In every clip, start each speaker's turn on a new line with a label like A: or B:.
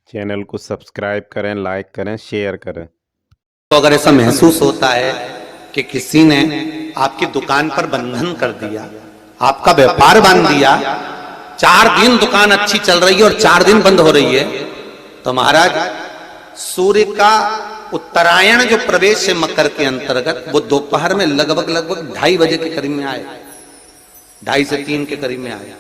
A: Channel को subscribe करें, like करें, शेयर करें।
B: तो अगर ऐसा महसूस होता है कि किसी ने आपकी दुकान पर बंधन कर दिया, आपका व्यापार बांध दिया, 4 दिन दुकान अच्छी चल रही है और 4 दिन बंद हो रही है, तो महाराज सूर्य का उत्तरायण जो प्रवेश है मकर के अंतर्गत, वो दोपहर में लगभग 2:30 बजे के करीब में आए, 2:30 से 3 के करीब में आए।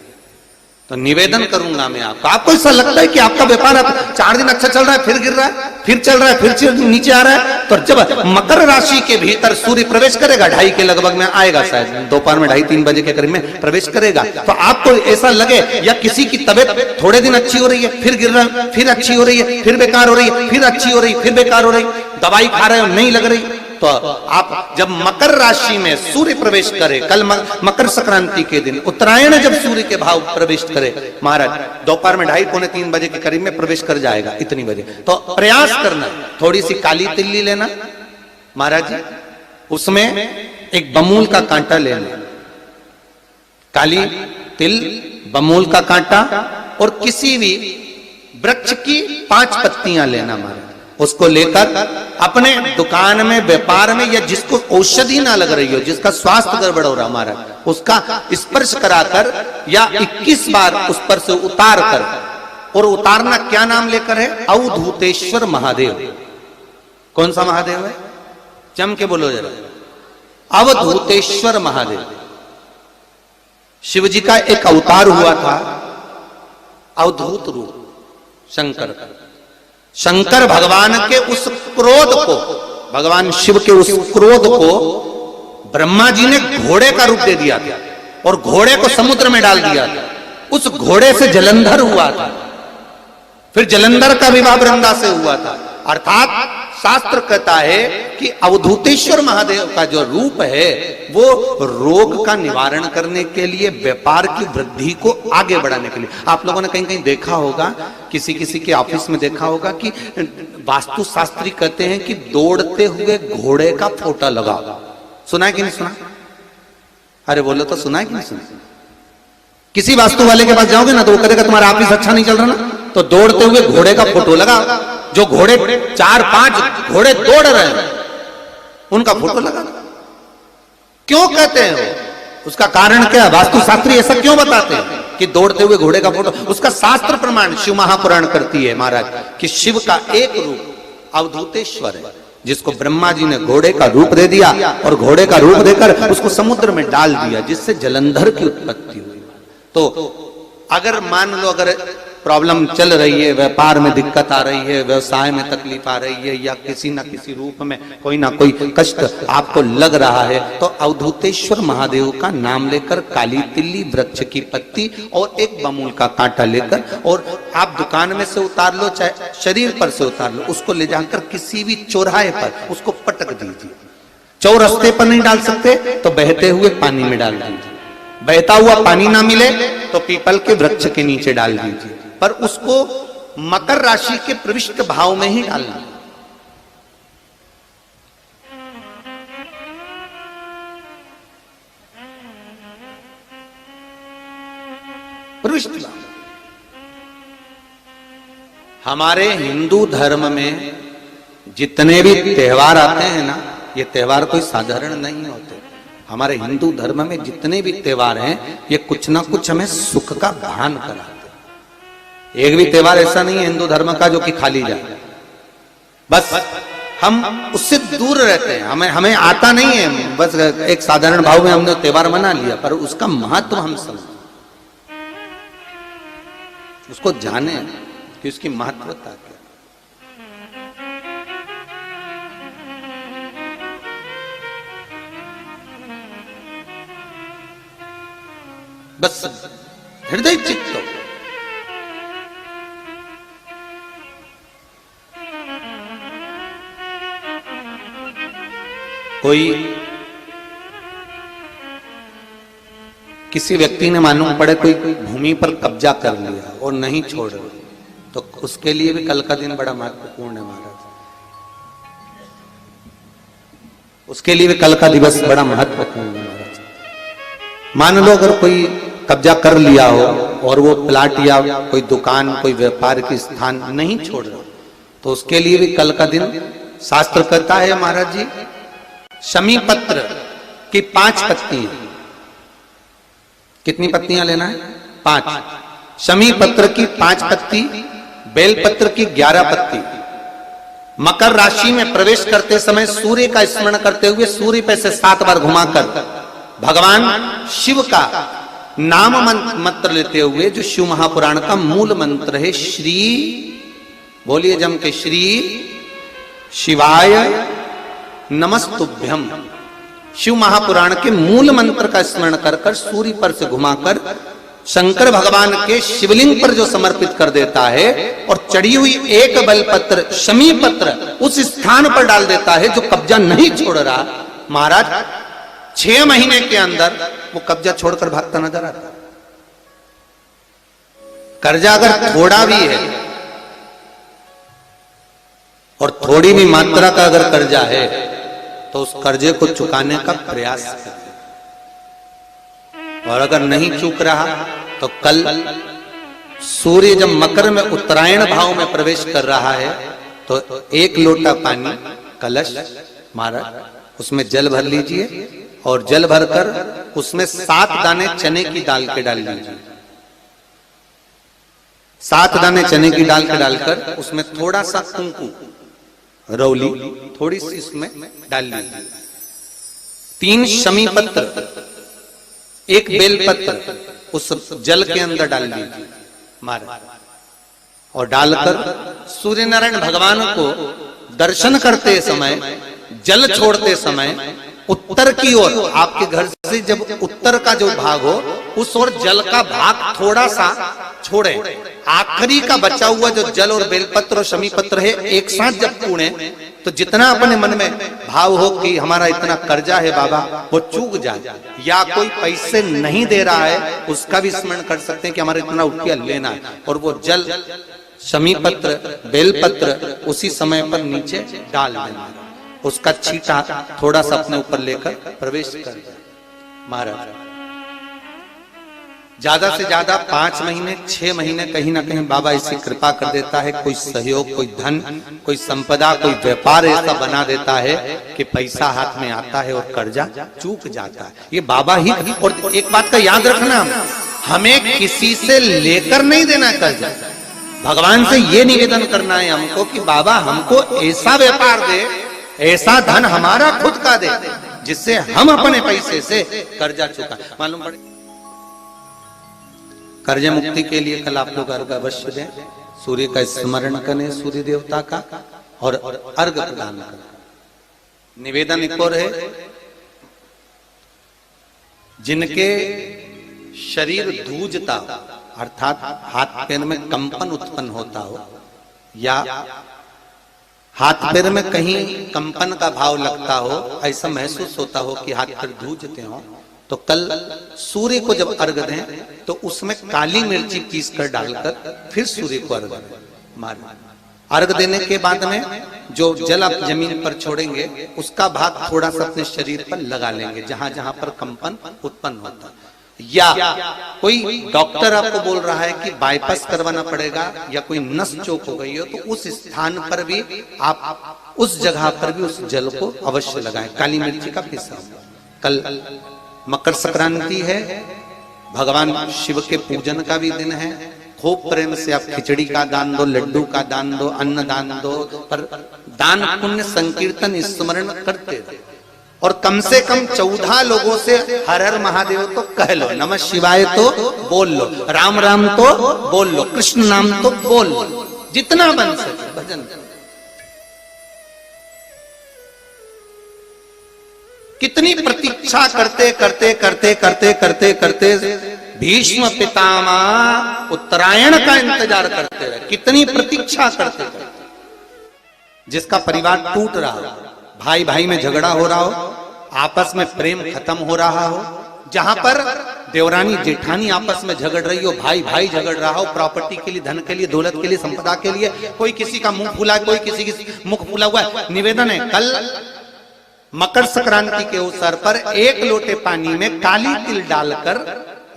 B: तो निवेदन करूंगा मैं आपको ऐसा लगता है कि आपका व्यापार 4 दिन अच्छा चल रहा है, फिर गिर रहा है, फिर चल रहा है, फिर नीचे आ रहा है, तो जब मकर राशि के भीतर सूर्य प्रवेश करेगा 2:30 के लगभग में आएगा, शायद दोपहर में 2:30-3 बजे के करीब में प्रवेश करेगा, तो आपको ऐसा लगे या किसी की तबियत थोड़े दिन अच्छी हो रही है, फिर गिर रहा है, फिर अच्छी हो रही है, फिर बेकार हो रही है, फिर अच्छी हो रही है, फिर बेकार हो रही, दवाई खा रहे हो नहीं लग रही, तो आप जब मकर राशि में सूर्य प्रवेश करे, कल मकर संक्रांति के दिन उत्तरायण जब सूर्य के भाव प्रवेश करे महाराज, दोपहर में 2:30-3 बजे के करीब में प्रवेश कर जाएगा, इतनी बजे, तो प्रयास करना थोड़ी सी काली तिल्ली लेना महाराज जी, उसमें एक बमूल का कांटा लेना, काली तिल, बमूल का कांटा और किसी भी वृक्ष की 5 पत्तियां लेना महाराज, उसको लेकर अपने दुकान में, व्यापार में, या जिसको औषधि ना लग रही हो, जिसका स्वास्थ्य गड़बड़ हो रहा महाराज, उसका स्पर्श कराकर या 21 बार उस पर से उतार कर, और उतारना क्या नाम लेकर है? अवधूतेश्वर महादेव। कौन सा महादेव है? जम के बोलो जरा, अवधूतेश्वर महादेव। शिव जी का एक अवतार हुआ था, अवधूत रूप शंकर का। शंकर भगवान के उस क्रोध को, भगवान शिव के उस क्रोध को ब्रह्मा जी ने घोड़े का रूप दे दिया था और घोड़े को समुद्र में डाल दिया था। उस घोड़े से जलंधर हुआ था, फिर जलंधर का विवाह वृंदा से हुआ था। अर्थात शास्त्र कहता है कि अवधूतेश्वर महादेव का जो रूप है वो रोग का निवारण करने के लिए, व्यापार की वृद्धि को आगे बढ़ाने के लिए। आप लोगों ने कहीं कहीं देखा होगा, किसी किसी के ऑफिस में देखा होगा कि वास्तु शास्त्री कहते हैं कि दौड़ते हुए घोड़े का फोटो लगाओ। सुना है कि नहीं सुना? अरे बोलो तो, सुना है कि नहीं सुना? किसी वास्तु वाले के पास जाओगे ना तो वो कहेगा तुम्हारा ऑफिस अच्छा नहीं चल रहा ना, तो दौड़ते हुए घोड़े का फोटो लगाओ। जो घोड़े 4-5 घोड़े दौड़ रहे हैं उनका फोटो लगा। क्यों कहते हैं वो? उसका कारण क्या? वास्तुशास्त्री ऐसा क्यों बताते हैं कि दौड़ते हुए घोड़े का फोटो? उसका शास्त्र प्रमाण शिव महापुराण करती है महाराज कि शिव का एक रूप अवधूतेश्वर है, जिसको ब्रह्मा जी ने घोड़े का रूप दे दिया और घोड़े का रूप देकर उसको समुद्र में डाल दिया, जिससे जलंधर की उत्पत्ति हुई। तो अगर मान लो, अगर प्रॉब्लम चल रही है, व्यापार में दिक्कत आ रही है, व्यवसाय में तकलीफ आ रही है, या किसी ना किसी रूप में कोई ना कोई कष्ट आपको लग रहा है, तो अवधूतेश्वर महादेव का नाम लेकर काली तिल्ली, वृक्ष की पत्ती और एक बमूल का कांटा लेकर, और आप दुकान में से उतार लो, चाहे शरीर पर से उतार लो, उसको ले जाकर किसी भी चौराहे पर उसको पटक दीजिए। चौरस्ते पर नहीं डाल सकते तो बहते हुए पानी में डाल दीजिए। बहता हुआ पानी ना मिले तो पीपल के वृक्ष के नीचे डाल दीजिए, पर उसको मकर राशि के प्रविष्ट भाव में ही डालना। प्रविष्ट भाव। हमारे हिंदू धर्म में जितने भी त्योहार आते हैं ना, ये त्योहार कोई साधारण नहीं होते। हमारे हिंदू धर्म में जितने भी त्योहार हैं, ये कुछ ना कुछ हमें सुख का भान कराते। एक भी त्योहार ऐसा नहीं है हिंदू धर्म का जो कि खाली जाए। बस हम उससे दूर रहते हैं, हमें आता नहीं है, बस एक साधारण भाव में हमने त्योहार मना लिया, पर उसका महत्व हम समझें, उसको जाने कि उसकी महत्वता क्या। बस हृदय चित्त कोई किसी व्यक्ति ने मालूम पड़े कोई भूमि पर कब्जा कर लिया और नहीं छोड़ रहे, तो उसके लिए भी कल का दिन बड़ा महत्वपूर्ण है महाराज। उसके लिए भी कल का दिवस बड़ा महत्वपूर्ण है महाराज। मान लो अगर कोई कब्जा कर लिया हो और वो प्लाट या कोई दुकान कोई व्यापार की स्थान नहीं छोड़ रहा, तो उसके लिए भी कल का दिन शास्त्र कहता है महाराज जी, शमी पत्र की 5 पत्तियां, कितनी पत्तियां लेना है? 5। शमी पत्र की 5 पत्ती, बेलपत्र की 11 पत्ती। मकर राशि में प्रवेश करते समय सूर्य का स्मरण करते हुए सूर्य पे से 7 बार घुमाकर भगवान शिव का नाम मंत्र लेते हुए, जो शिव महापुराण का मूल मंत्र है, श्री, बोलिए जम के, श्री शिवाय नमस्तुभ्यम, शिव महापुराण के मूल मंत्र का स्मरण कर कर सूर्य पर से घुमाकर शंकर भगवान के शिवलिंग पर जो समर्पित कर देता है और चढ़ी हुई एक बेलपत्र शमी पत्र उस स्थान पर डाल देता है जो कब्जा नहीं छोड़ रहा, महाराज 6 महीने के अंदर वो कब्जा छोड़कर भागता नजर आता। कर्जा अगर थोड़ा भी है और थोड़ी भी मात्रा का अगर कर्जा है तो उस कर्जे को चुकाने का प्रयास करें, और अगर नहीं चूक रहा तो कल सूर्य जब मकर में उत्तरायण भाव में प्रवेश कर रहा है तो 1 लोटा पानी कलश महाराज उसमें जल भर लीजिए और जल भरकर उसमें 7 दाने चने की दाल के डाल लीजिए। 7 दाने चने की दाल के डालकर उसमें थोड़ा सा कुंकू रौली थोड़ी सी इसमें डाल लीजिए। 3 शमी पत्र, 1 बेलपत्र उस जल के अंदर डाल लीजिए महाराज, और डालकर सूर्य नारायण भगवान को दर्शन करते समय, जल छोड़ते समय उत्तर की ओर, आपके घर से जब उत्तर का जो भाग हो उस ओर जल का भाग थोड़ा सा छोड़े। आखिरी का बचा हुआ जो जल और बेलपत्र और शमी पत्र है एक साथ जब पूणे तो जितना अपने मन में भाव हो कि हमारा इतना कर्जा है बाबा वो चूक जाए, या कोई पैसे नहीं दे रहा है उसका भी स्मरण कर सकते हैं कि हमारा इतना रुपया लेना है, और वो जल शमी पत्र बेलपत्र उसी समय पर नीचे डाल देना, उसका छींटा थोड़ा सा अपने ऊपर लेकर प्रवेश कर महाराज। ज्यादा से ज्यादा 5 महीने 6 महीने कहीं ना कहीं बाबा इससे कृपा कर देता है, कोई सहयोग, कोई धन, कोई संपदा, कोई व्यापार ऐसा बना देता है कि पैसा हाथ में आता है और कर्जा चूक जाता है। ये बाबा ही, और एक बात का याद रखना, हमें किसी से लेकर नहीं देना कर्जा, भगवान से ये निवेदन करना है हमको कि बाबा हमको ऐसा व्यापार दे, ऐसा धन हमारा खुद का दे जिससे हम अपने पैसे से कर्जा चुका। मालूम पड़े कर्ज मुक्ति के लिए कल आप लोग अर्घ अवश्य दें, सूर्य का स्मरण करें, सूर्य देवता का, और अर्घ प्रदान करें। निवेदन एक और है, जिनके शरीर धूजता अर्थात हाथ पैर में कंपन उत्पन्न होता हो, या हाथ पैर में कहीं कंपन का भाव लगता हो, ऐसा महसूस होता हो कि हाथ पैर धूजते हो, तो कल सूर्य को जब अर्घ दें तो उसमें काली मिर्ची पीस कर डालकर फिर सूर्य को अर्घ मारें। अर्घ देने के बाद में जो जल आप जमीन पर छोड़ेंगे उसका भाग थोड़ा सा अपने शरीर पर लगा लेंगे जहां जहां पर कंपन उत्पन्न होता है। या कोई डॉक्टर आपको बोल रहा है कि बाईपास करवाना पड़ेगा या कोई नस चोक हो गई हो, तो उस स्थान पर भी आप उस जगह पर भी उस जल को अवश्य लगाएं, काली मिर्ची का पीसा। कल मकर संक्रांति है, भगवान शिव के पूजन का भी दिन है। खूब प्रेम से आप खिचड़ी का दान दो, लड्डू का दान दो, अन्न दान दो, पर दान पुण्य संकीर्तन स्मरण करते रहो, और कम से कम 14 लोगों से हर हर महादेव तो कह लो, नमः शिवाय तो बोल लो, राम राम तो बोल लो, कृष्ण नाम तो बोल लो, जितना बन सके भजन। कितनी प्रतीक्षा करते करते करते करते करते करते भीष्म पितामह उत्तरायण का इंतजार करते रहे, कितनी प्रतीक्षा करते करते, जिसका परिवार टूट रहा हो, भाई भाई में झगड़ा हो रहा हो, आपस में प्रेम खत्म हो रहा हो, जहां पर देवरानी जेठानी आपस में झगड़ रही हो, भाई भाई झगड़ रहा हो, प्रॉपर्टी के लिए, धन के लिए, दौलत के लिए, संपदा के लिए, कोई किसी का मुंह फूला, कोई किसी की मुख फूला हुआ है। निवेदन है, कल मकर संक्रांति के अवसर पर 1 लोटे पानी में काली तिल डालकर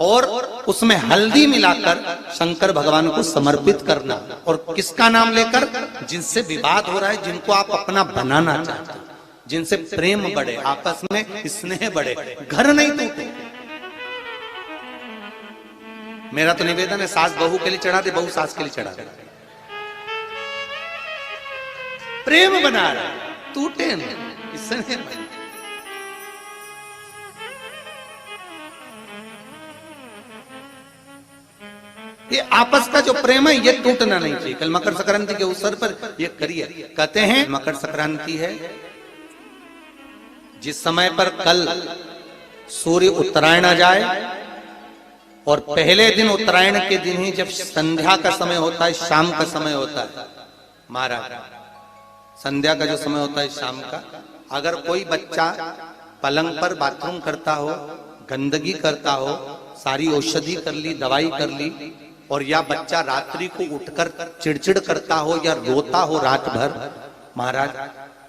B: और उसमें हल्दी मिलाकर शंकर भगवान को समर्पित करना। और किसका नाम लेकर? जिनसे विवाद हो रहा है, जिनको आप अपना बनाना चाहते हो, जिनसे प्रेम बढ़े, आपस में स्नेह बढ़े, घर नहीं टूटे। मेरा तो निवेदन है, सास बहू के लिए चढ़ा दे, बहू सास के लिए चढ़ा दे, प्रेम बना रहा, टूटे नहीं, स्नेह बढ़े। ये आपस का जो प्रेम है ये टूटना नहीं चाहिए। कल मकर संक्रांति के अवसर पर ये करिए। कहते हैं मकर संक्रांति है जिस समय पर कल सूर्य उत्तरायण आ जाए और पहले दिन उत्तरायण के दिन ही जब संध्या का समय होता है, शाम का समय होता है महाराज, संध्या का जो समय होता है शाम का, अगर कोई बच्चा पलंग पर बाथरूम करता हो, गंदगी करता हो, सारी औषधि कर ली, दवाई कर ली, और या बच्चा रात्रि को उठकर चिड़चिड़ करता हो या रोता हो रात भर महाराज,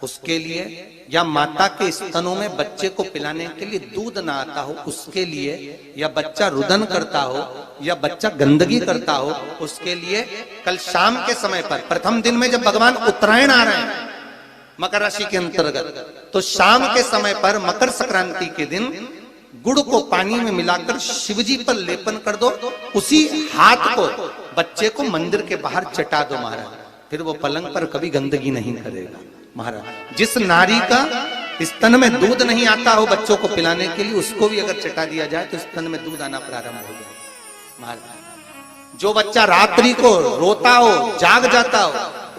B: उसके लिए, या माता के स्तनों में बच्चे को पिलाने के लिए दूध ना आता हो उसके लिए, या बच्चा रुदन करता हो या बच्चा गंदगी करता हो उसके लिए, कल शाम के समय पर, प्रथम दिन में जब भगवान उत्तरायण आ रहे हैं मकर राशि के अंतर्गत, तो शाम के समय पर मकर संक्रांति के दिन गुड़ को पानी में मिलाकर शिवजी पर लेपन कर दो, उसी हाथ को बच्चे को मंदिर के बाहर चटा दो महाराज, फिर वो पलंग पर कभी गंदगी नहीं करेगा महाराज। जिस नारी का स्तन में दूध नहीं आता हो बच्चों को पिलाने के लिए, उसको भी अगर चटा दिया जाए तो स्तन में दूध आना प्रारंभ हो जाए महाराज। जो बच्चा रात्रि को रोता हो, जाग जाता हो,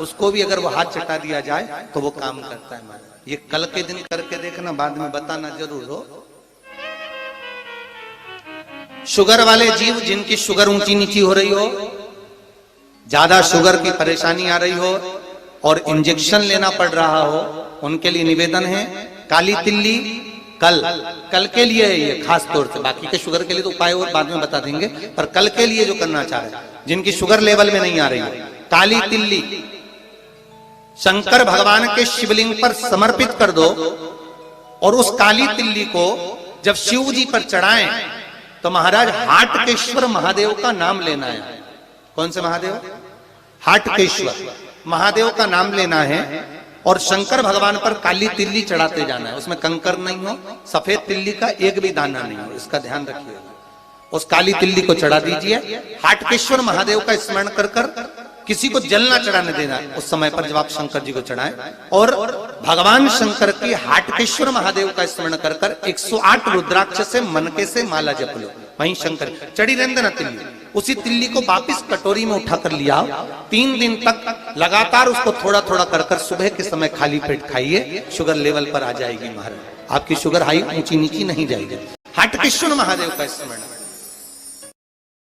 B: उसको भी अगर वो हाथ चटा दिया जाए तो वो काम करता है महाराज। ये कल के दिन करके देखना, बाद में बताना जरूर हो। शुगर वाले जीव, जिनकी शुगर ऊंची नीची हो रही हो, ज्यादा शुगर की परेशानी आ रही हो और इंजेक्शन लेना पड़ रहा हो, उनके लिए निवेदन है काली तिल्ली कल के लिए है ये खास तौर से, बाकी के शुगर के लिए तो उपाय और बाद में बता देंगे, पर कल के लिए जो करना चाह रहे हैं, जिनकी शुगर लेवल में नहीं आ रही है, काली तिल्ली शंकर भगवान के शिवलिंग पर समर्पित कर दो, और उस काली तिल्ली को जब शिव जी पर चढ़ाएं तो महाराज हाटकेश्वर महादेव का नाम लेना है। कौन से महादेव? हाटकेश्वर महादेव का नाम लेना है, और शंकर भगवान पर काली तिल्ली चढ़ाते जाना है। उसमें कंकर नहीं हो, सफेद तिल्ली का एक भी दाना नहीं हो, इसका ध्यान रखिएगा। उस काली तिल्ली को चढ़ा दीजिए, हाटकेश्वर महादेव का स्मरण कर कर, किसी को जल ना चढ़ाने देना उस समय पर जब आप शंकर जी को चढ़ाएं, और भगवान शंकर की हाटकेश्वर महादेव का स्मरण कर कर 108 रुद्राक्ष से मनके से माला जप लो, वहीं शंकर चढ़ी रहने ना तिल्ली। उसी तिल्ली को वापिस कटोरी में उठाकर लिया, 3 दिन तक लगातार उसको थोड़ा थोड़ा कर कर सुबह के समय खाली पेट खाइए, शुगर लेवल पर आ जाएगी महाराज, आपकी शुगर हाई ऊंची नीची नहीं जाएगी। हाटकेश्वर महादेव का स्मरण